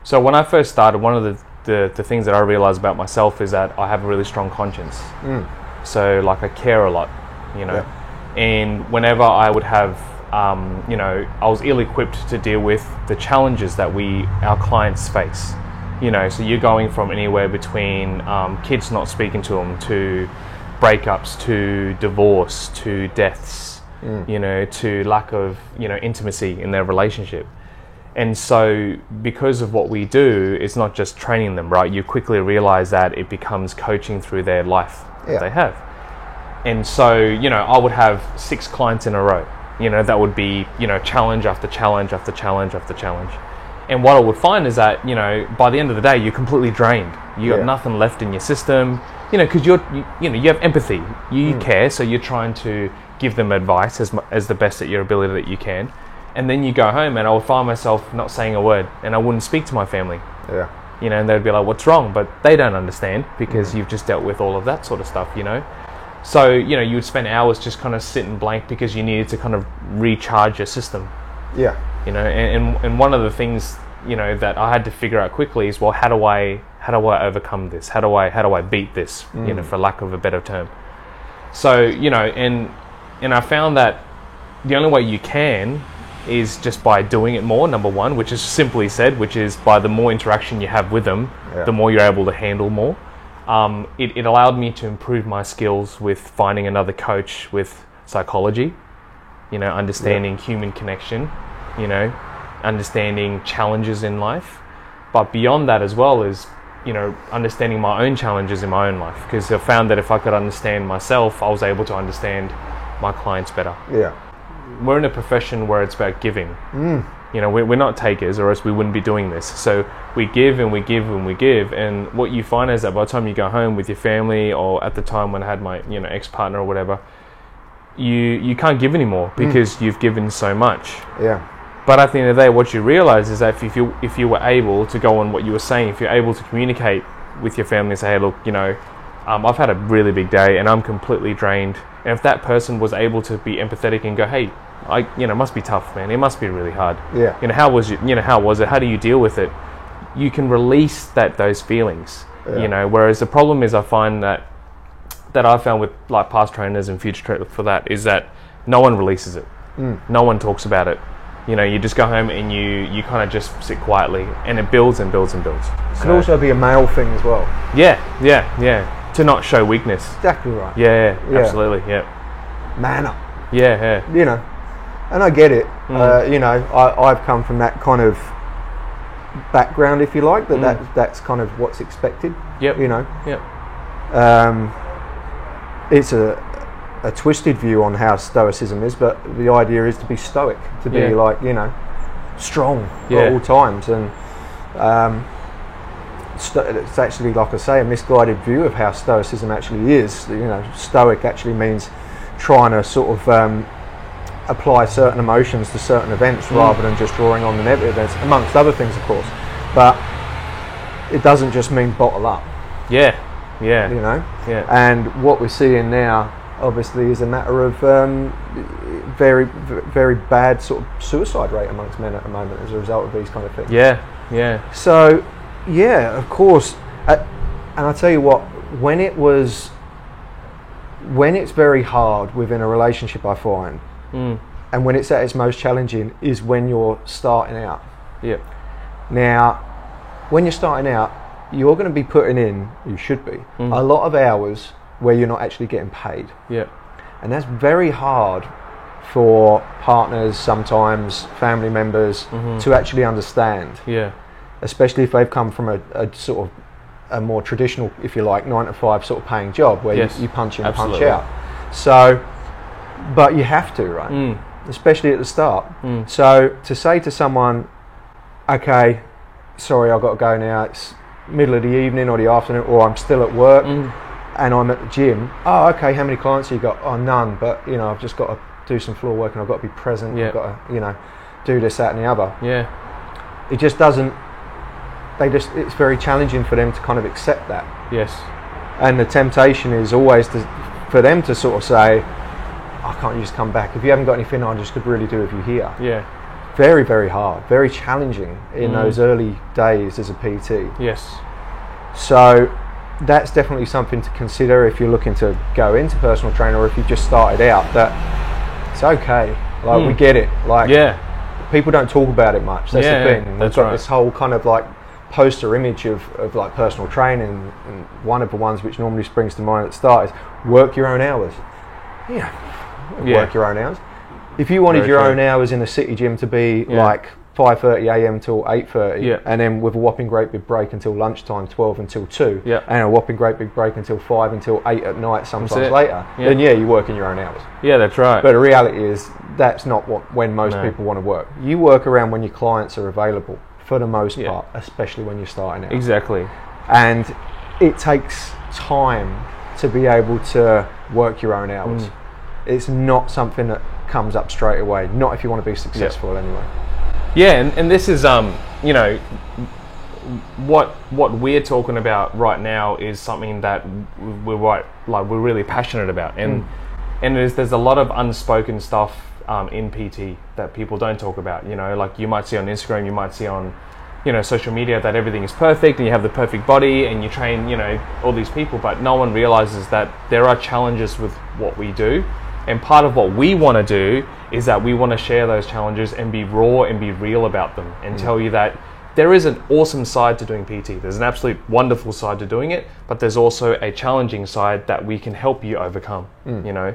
So when I first started, one of the things that I realized about myself is that I have a really strong conscience. So like I care a lot, you know, and whenever I would have, you know, I was ill-equipped to deal with the challenges that our clients face, you know, so you're going from anywhere between kids not speaking to them, to breakups, to divorce, to deaths, you know, to lack of, you know, intimacy in their relationship. And so because of what we do, it's not just training them, right? You quickly realize that it becomes coaching through their life that they have. And so, you know, I would have 6 clients in a row, you know, that would be, you know, challenge after challenge after challenge after challenge. And what I would find is that, you know, by the end of the day, you're completely drained. You got nothing left in your system, you know, because you have empathy, you care, so you're trying to give them advice as the best at your ability that you can. And then you go home and I would find myself not saying a word, and I wouldn't speak to my family. Yeah. You know, and they'd be like, what's wrong? But they don't understand because you've just dealt with all of that sort of stuff, you know. So, you know, you would spend hours just kind of sitting blank because you needed to kind of recharge your system. Yeah. You know, and one of the things, you know, that I had to figure out quickly is, well, how do I overcome this? How do I beat this, you know, for lack of a better term? So, you know, and I found that the only way you can is just by doing it more, number one, which is simply said, which is by the more interaction you have with them, the more you're able to handle more. It allowed me to improve my skills with finding another coach with psychology, you know, understanding human connection, you know, understanding challenges in life. But beyond that as well is, you know, understanding my own challenges in my own life, because I found that if I could understand myself, I was able to understand my clients better. Yeah. We're in a profession where it's about giving. You know, we're not takers, or else we wouldn't be doing this. So we give and we give and we give. And what you find is that by the time you go home with your family, or at the time when I had my, you know, ex-partner or whatever, you can't give anymore because you've given so much. Yeah. But at the end of the day, what you realize is that if you were able to go on what you were saying, if you're able to communicate with your family and say, hey, look, you know, I've had a really big day and I'm completely drained. And if that person was able to be empathetic and go, hey, you know, it must be tough, man. It must be really hard. Yeah. You know, how was it? How do you deal with it? You can release those feelings. Yeah. You know, whereas the problem is, I find that I found with like past trainers and future trainers for that is that no one releases it. No one talks about it. You know, you just go home and you kind of just sit quietly, and it builds and builds and builds. It could also be a male thing as well. Yeah. To not show weakness. Exactly right. Yeah. Absolutely. Yeah. Man up. Yeah. You know, and I get it. You know, I've come from that kind of background, if you like, that's kind of what's expected. Yep. You know. Yep. It's a twisted view on how stoicism is, but the idea is to be stoic, to be like, you know, strong at all times. And it's actually, like I say, a misguided view of how stoicism actually is. You know, stoic actually means trying to sort of apply certain emotions to certain events rather than just drawing on the negative events, amongst other things, of course. But it doesn't just mean bottle up. Yeah. You know? Yeah. And what we're seeing now, obviously, is a matter of very, very bad sort of suicide rate amongst men at the moment as a result of these kind of things. Yeah. So, yeah, of course. And I'll tell you what, when it's very hard within a relationship, I find, and when it's at its most challenging, is when you're starting out. Yeah. Now, when you're starting out, you're going to be putting in, you should be, a lot of hours where you're not actually getting paid. Yeah. And that's very hard for partners, sometimes family members, to actually understand. Yeah. Especially if they've come from a sort of a more traditional, if you like, 9 to 5 sort of paying job where you punch in and punch out. So, but you have to, right? Especially at the start. So to say to someone, okay, sorry, I've got to go now, it's middle of the evening or the afternoon, or I'm still at work and I'm at the gym. Oh, okay, how many clients have you got? Oh, none, but you know, I've just got to do some floor work and I've got to be present. I've got to, you know, do this, that and the other. Yeah. It just doesn't, it's very challenging for them to kind of accept that. Yes. And the temptation is always for them to sort of say, I can't just come back. If you haven't got anything, I just could really do with you here. Yeah. very, very hard, very challenging in those early days as a PT. Yes. So that's definitely something to consider if you're looking to go into personal training, or if you've just started out, that it's okay. Like, we get it. Like, people don't talk about it much. That's the thing. We've got this whole kind of like poster image of like personal training, and one of the ones which normally springs to mind at the start is work your own hours. Work your own hours. If you wanted your own hours in the city gym to be like 5:30 a.m. till 8:30, and then with a whopping great big break until lunchtime, 12 until 2, and a whopping great big break until 5 until 8 at night, sometimes later, then you're working your own hours. Yeah, that's right. But the reality is that's not when most people want to work. You work around when your clients are available, for the most part, especially when you're starting out. Exactly. And it takes time to be able to work your own hours. It's not something that comes up straight away, not if you want to be successful anyway. Yeah, and this is you know, what we're talking about right now is something that we're really passionate about, and there's a lot of unspoken stuff in PT that people don't talk about. You know, like you might see on Instagram, you might see on, you know, social media that everything is perfect and you have the perfect body and you train, you know, all these people, but no one realizes that there are challenges with what we do. And part of what we want to do is that we want to share those challenges and be raw and be real about them, and tell you that there is an awesome side to doing PT. There's an absolute wonderful side to doing it, but there's also a challenging side that we can help you overcome, you know.